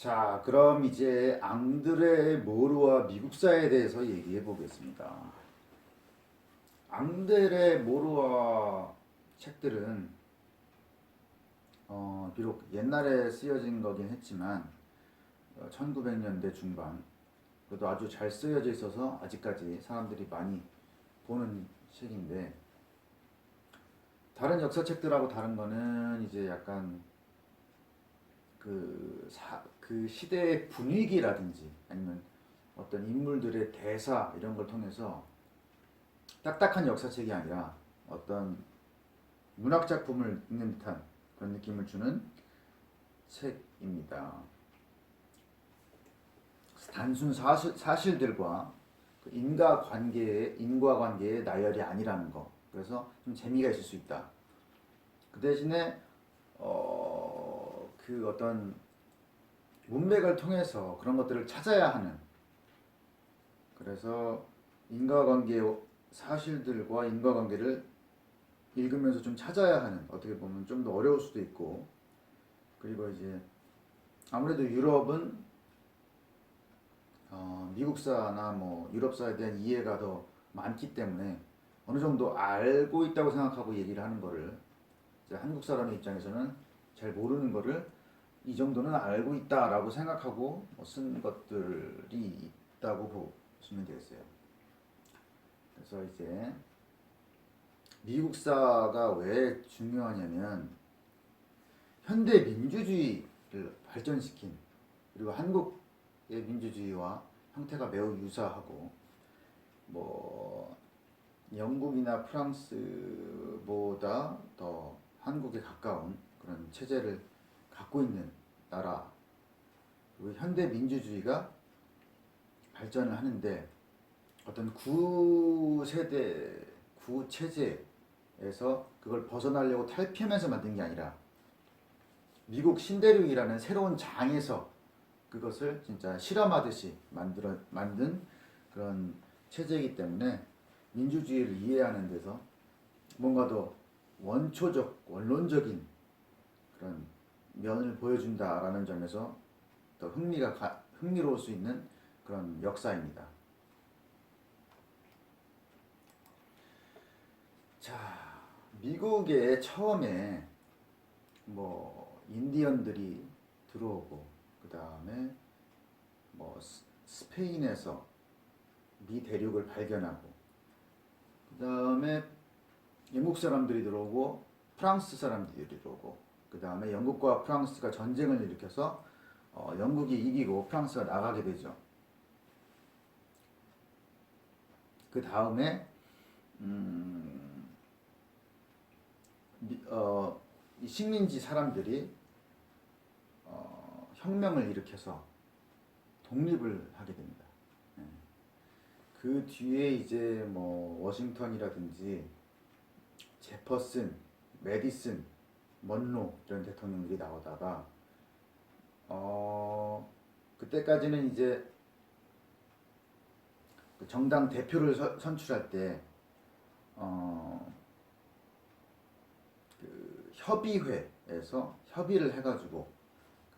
자, 그럼 이제 앙드레 모르와 미국사에 대해서 얘기해 보겠습니다. 앙드레 모르와 책들은 비록 옛날에 쓰여진 거긴 했지만 1900년대 중반 그래도 아주 잘 쓰여져 있어서 아직까지 사람들이 많이 보는 책인데 다른 역사책들하고 다른 거는 이제 약간 그 시대의 분위기라든지 아니면 어떤 인물들의 대사 이런 걸 통해서 딱딱한 역사책이 아니라 어떤 문학 작품을 읽는 듯한 그런 느낌을 주는 책입니다. 단순 사실들과 그 인과관계의 나열이 아니라는 거. 그래서 좀 재미가 있을 수 있다. 그 대신에 그 어떤 문맥을 통해서 그런 것들을 찾아야 하는. 그래서 인과관계 사실들과 인과관계를 읽으면서 좀 찾아야 하는, 어떻게 보면 좀 더 어려울 수도 있고, 그리고 이제 아무래도 유럽은 미국사나 뭐 유럽사에 대한 이해가 더 많기 때문에 어느 정도 알고 있다고 생각하고 얘기를 하는 거를 이제 한국 사람의 입장에서는 잘 모르는 거를 이 정도는 알고 있다라고 생각하고 쓴 것들이 있다고 보시면 되겠어요. 그래서 이제 미국사가 왜 중요하냐면 현대 민주주의를 발전시킨, 그리고 한국의 민주주의와 형태가 매우 유사하고 뭐 영국이나 프랑스보다 더 한국에 가까운 그런 체제를 갖고 있는 나라, 그리고 현대 민주주의가 발전을 하는데 어떤 구세대 구체제에서 그걸 벗어나려고 탈피하면서 만든 게 아니라 미국 신대륙이라는 새로운 장에서 그것을 진짜 실험하듯이 만든 그런 체제이기 때문에 민주주의를 이해하는 데서 뭔가 더 원론적인 그런 면을 보여준다라는 점에서 더 흥미로울 수 있는 그런 역사입니다. 자, 미국에 처음에 뭐 인디언들이 들어오고 그 다음에 뭐 스페인에서 미 대륙을 발견하고 그 다음에 영국 사람들이 들어오고 프랑스 사람들이 들어오고 그 다음에 영국과 프랑스가 전쟁을 일으켜서 영국이 이기고 프랑스가 나가게 되죠. 그 다음에 이 식민지 사람들이 혁명을 일으켜서 독립을 하게 됩니다. 예. 그 뒤에 이제 뭐 워싱턴이라든지 제퍼슨, 메디슨, 먼로 이런 대통령들이 나오다가 그때까지는 이제 그 정당 대표를 선출할 때 그 협의회에서 협의를 해가지고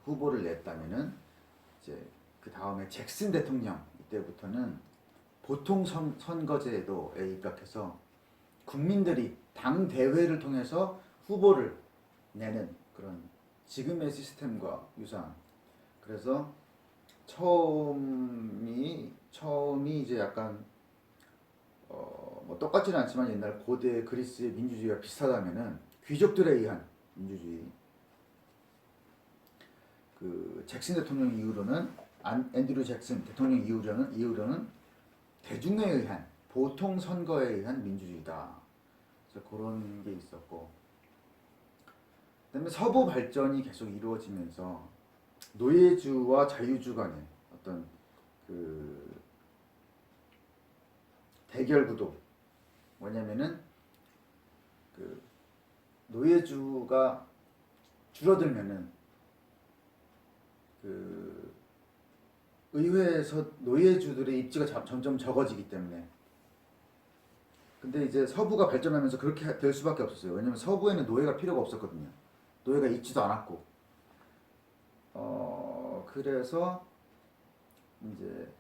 후보를 냈다면은 이제 그 다음에 잭슨 대통령 이때부터는 보통 선거제도에 입각해서 국민들이 당 대회를 통해서 후보를 내는 그런 지금의 시스템과 유사한. 그래서 처음이 이제 약간 뭐 똑같지는 않지만 옛날 고대 그리스의 민주주의와 비슷하다면은 귀족들에 의한 민주주의. 그 잭슨 대통령 이후로는 앤드류 잭슨 대통령 이후로는 대중에 의한 보통 선거에 의한 민주주의다. 그래서 그런 게 있었고, 그다음에 서부 발전이 계속 이루어지면서 노예주와 자유주 간의 어떤 그 대결 구도. 뭐냐면은 그 노예주가 줄어들면은 그 의회에서 노예주들의 입지가 점점 적어지기 때문에. 근데 이제 서부가 발전하면서 그렇게 될 수밖에 없었어요. 왜냐면 서부에는 노예가 필요가 없었거든요. 노예가 있지도 않았고 그래서 이제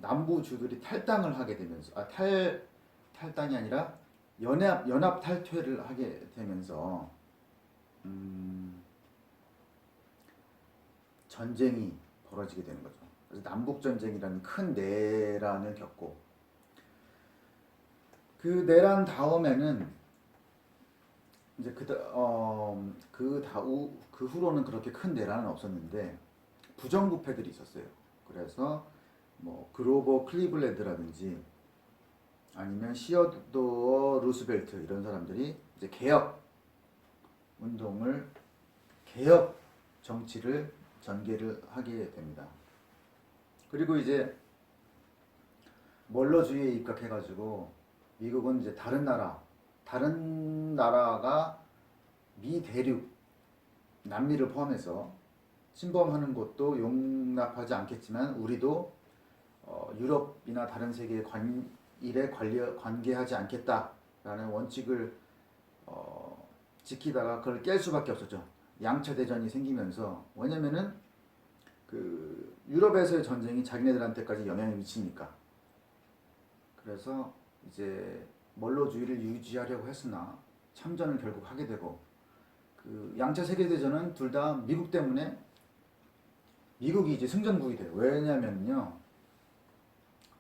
남부주들이 탈당을 하게 되면서 탈당이 아니라 연합 탈퇴를 하게 되면서 전쟁이 벌어지게 되는 거죠. 그래서 남북 전쟁이라는 큰 내란을 겪고 그 내란 다음에는 이제 그 후로는 그렇게 큰 내란은 없었는데 부정부패들이 있었어요. 그래서 뭐 그로버 클리블랜드라든지 아니면 시어도어 루스벨트 이런 사람들이 이제 개혁 정치를 전개를 하게 됩니다. 그리고 이제 멀러주의에 입각해가지고 미국은 이제 다른 나라가 미 대륙 남미를 포함해서 침범하는 것도 용납하지 않겠지만 우리도 유럽이나 다른 세계의 일에 관계하지 않겠다라는 원칙을 지키다가 그걸 깰 수밖에 없었죠. 양차 대전이 생기면서 왜냐면은 그 유럽에서의 전쟁이 자기네들한테까지 영향을 미치니까. 그래서 이제 멀로주의를 유지하려고 했으나 참전을 결국 하게 되고 그 양차 세계 대전은 둘 다 미국 때문에 미국이 이제 승전국이 돼요. 왜냐면요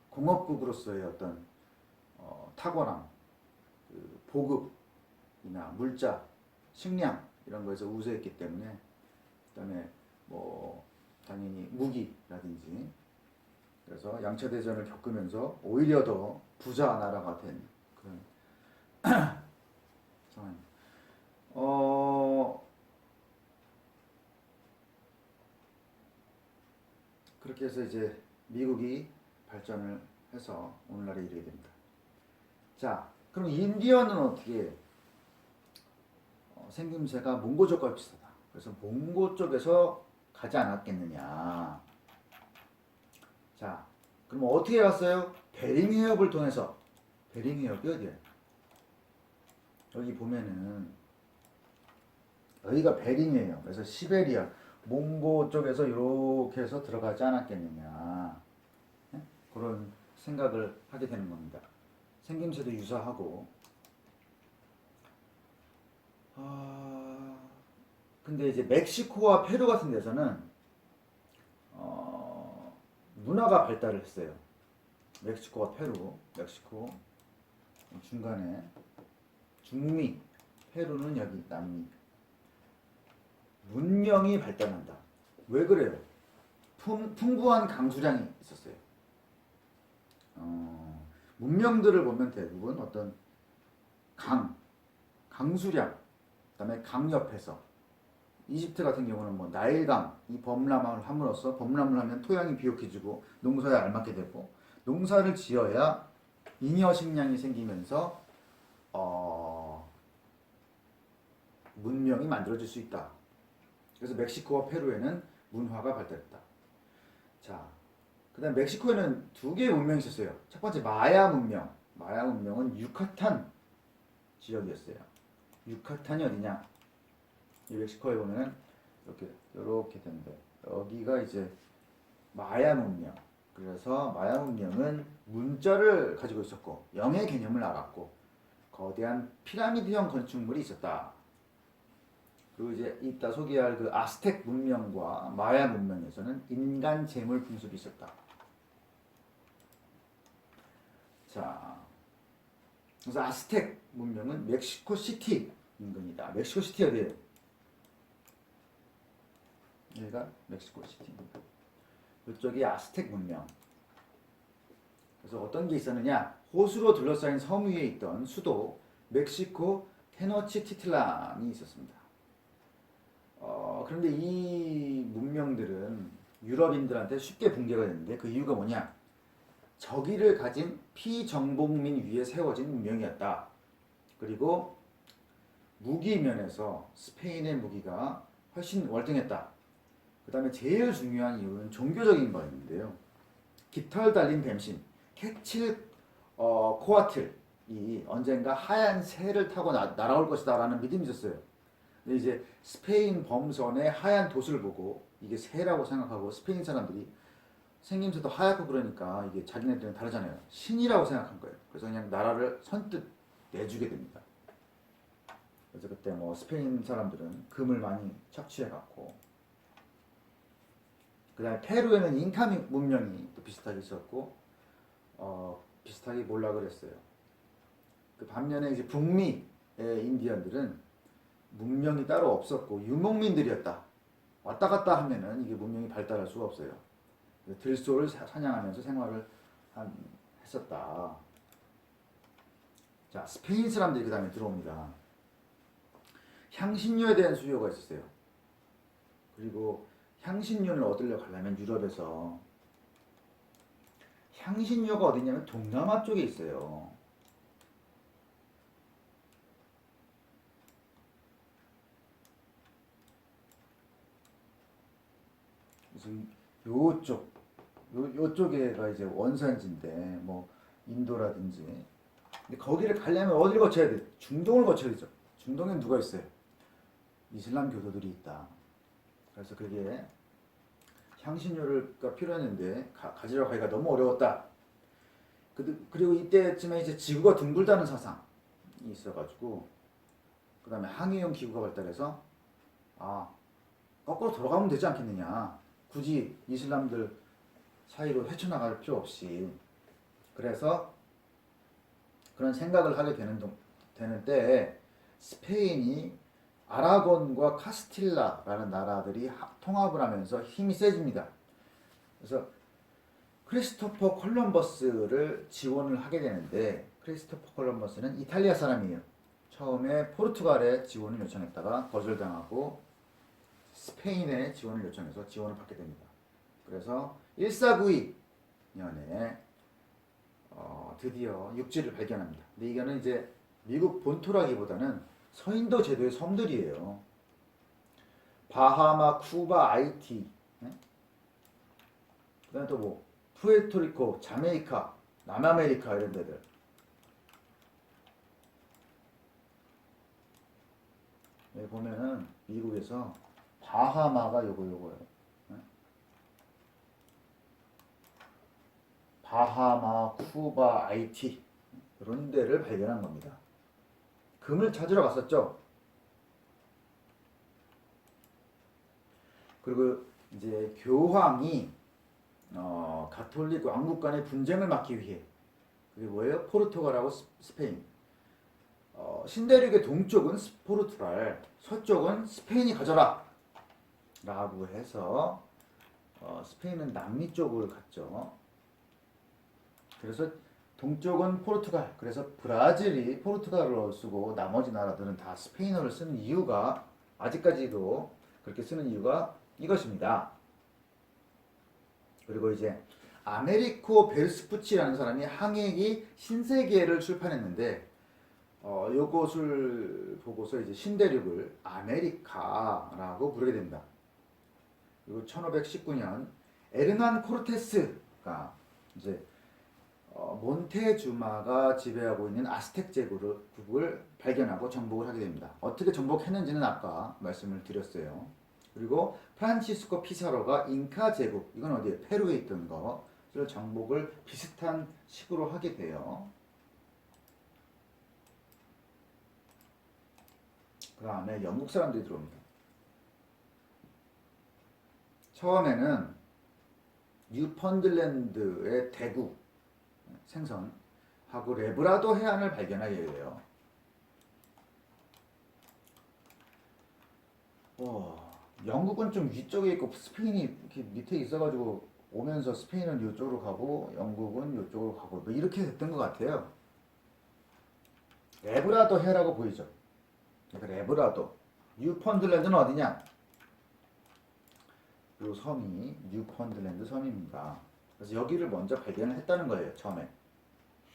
공업국으로서의 어떤 탁월함, 그 보급이나 물자, 식량 이런 거에서 우세했기 때문에 그다음에 뭐 당연히 무기라든지 그래서 양차 대전을 겪으면서 오히려 더 부자 나라가 된 그런 상황입니다. 그렇게 해서 이제 미국이 발전을 해서 오늘날에 이르게 됩니다. 자, 그럼 인디언은 어떻게 생김새가 몽고족과 비슷하다. 그래서 몽고 쪽에서 가지 않았겠느냐. 자, 그럼 어떻게 갔어요? 베링 해협을 통해서. 베링 해협이 어디야? 여기 보면은 여기가 베링이에요. 그래서 시베리아, 몽고 쪽에서 이렇게 해서 들어가지 않았겠느냐. 네? 그런 생각을 하게 되는 겁니다. 생김새도 유사하고. 근데 이제 멕시코와 페루 같은 데서는 문화가 발달을 했어요. 멕시코와 페루, 멕시코 중간에 중미, 페루는 여기 남미. 문명이 발달한다. 왜 그래요? 풍부한 강수량이 있었어요. 문명들을 보면 대부분 어떤 강수량, 그다음에 강 옆에서 이집트 같은 경우는 뭐 나일강 이 범람을 함으로써 범람을 하면 토양이 비옥해지고 농사에 알맞게 되고 농사를 지어야 잉여 식량이 생기면서 문명이 만들어질 수 있다. 그래서 멕시코와 페루에는 문화가 발달했다. 자, 그다음 멕시코에는 두 개의 문명이 있었어요. 첫 번째 마야 문명. 마야 문명은 유카탄 지역이었어요. 유카탄이 어디냐? 이 멕시코에 보면은 이렇게 되는데 여기가 이제 마야 문명. 그래서 마야 문명은 문자를 가지고 있었고 영의 개념을 알았고 거대한 피라미드형 건축물이 있었다. 그리고 이제 이따 소개할 그 아스텍 문명과 마야 문명에서는 인간 재물 풍습이 있었다. 자, 그래서 아스텍 문명은 멕시코 시티 인근이다. 멕시코 시티 어디예요? 여기가 멕시코 시티입니다. 이쪽이 아스텍 문명. 그래서 어떤 게 있었느냐? 호수로 둘러싸인 섬 위에 있던 수도 멕시코 테노치티틀란이 있었습니다. 그런데 이 문명들은 유럽인들한테 쉽게 붕괴가 됐는데 그 이유가 뭐냐? 저기를 가진 피정복민 위에 세워진 문명이었다. 그리고 무기 면에서 스페인의 무기가 훨씬 월등했다. 그 다음에 제일 중요한 이유는 종교적인 거였는데요. 깃털 달린 뱀신, 캐칠 코아틀이 언젠가 하얀 새를 타고 날아올 것이다 라는 믿음이 있었어요. 근데 이제 스페인 범선의 하얀 돛을 보고 이게 새라고 생각하고 스페인 사람들이 생김새도 하얗고 그러니까 이게 자기네들은 다르잖아요. 신이라고 생각한 거예요. 그래서 그냥 나라를 선뜻 내주게 됩니다. 그래서 그때 뭐 스페인 사람들은 금을 많이 착취해 갖고 그다음에 페루에는 잉카 문명이 또 비슷하게 있었고 비슷하게 몰라 그랬어요. 그 반면에 이제 북미의 인디언들은 문명이 따로 없었고 유목민들이었다. 왔다 갔다 하면은 이게 문명이 발달할 수가 없어요. 들소를 사냥하면서 생활을 했었다. 자, 스페인 사람들이 그 다음에 들어옵니다. 향신료에 대한 수요가 있었어요. 그리고 향신료를 얻으려고 하려면 유럽에서 향신료가 어디냐면 동남아 쪽에 있어요. 그래서 요쪽에가 이제 원산지인데 뭐 인도라든지 근데 거기를 가려면 어디를 거쳐야 돼? 중동을 거쳐야 되죠. 중동에 누가 있어요? 이슬람 교도들이 있다. 그래서 그게 향신료가 필요했는데 가지러 가기가 너무 어려웠다. 그리고 이때쯤에 이제 지구가 둥글다는 사상이 있어가지고 그 다음에 항해용 기구가 발달해서 거꾸로 돌아가면 되지 않겠느냐. 굳이 이슬람들 사이로 헤쳐나갈 필요 없이 그래서 그런 생각을 하게 되는 때에 스페인이 아라곤과 카스틸라라는 나라들이 통합을 하면서 힘이 세집니다. 그래서 크리스토퍼 콜럼버스를 지원을 하게 되는데 크리스토퍼 콜럼버스는 이탈리아 사람이에요. 처음에 포르투갈에 지원을 요청했다가 거절당하고 스페인에 지원을 요청해서 지원을 받게 됩니다. 그래서 1492년에 드디어 육지를 발견합니다. 근데 이거는 이제 미국 본토라기보다는 서인도 제도의 섬들이에요. 바하마, 쿠바, 아이티, 그다음에 또 뭐 푸에르토리코, 자메이카, 남아메리카 이런 데들. 여기 보면은 미국에서 바하마가 요거예요. 바하마, 쿠바, 아이티 이런 데를 발견한 겁니다. 금을 찾으러 갔었죠. 그리고 이제 교황이 가톨릭 왕국 간의 분쟁을 막기 위해 그게 뭐예요? 포르투갈하고 스페인. 신대륙의 동쪽은 포르투갈, 서쪽은 스페인이 가져라 라고 해서 스페인은 남미 쪽을 갔죠. 그래서 동쪽은 포르투갈, 그래서 브라질이 포르투갈어를 쓰고 나머지 나라들은 다 스페인어를 쓰는 이유가 아직까지도 그렇게 쓰는 이유가 이것입니다. 그리고 이제 아메리코 베르스푸치라는 사람이 항해기 신세계를 출판했는데 요것을 보고서 이제 신대륙을 아메리카라고 부르게 됩니다. 그리고 1519년 에르난 코르테스가 이제 몬테주마가 지배하고 있는 아스텍 제국을 발견하고 정복을 하게 됩니다. 어떻게 정복했는지는 아까 말씀을 드렸어요. 그리고 프란치스코 피사로가 잉카 제국, 이건 어디에? 페루에 있던 것을 정복을 비슷한 식으로 하게 돼요. 그 다음에 영국 사람들이 들어옵니다. 처음에는 뉴펀들랜드의 대구 생선하고 레브라도 해안을 발견하게 돼요. 영국은 좀 위쪽에 있고 스페인이 이렇게 밑에 있어가지고 오면서 스페인은 이쪽으로 가고 영국은 이쪽으로 가고 뭐 이렇게 됐던 것 같아요. 레브라도 해라고 보이죠? 그러니까 레브라도. 뉴펀들랜드는 어디냐? 이 섬이 뉴펀들랜드 섬입니다. 그래서 여기를 먼저 발견을 했다는 거예요, 처음에.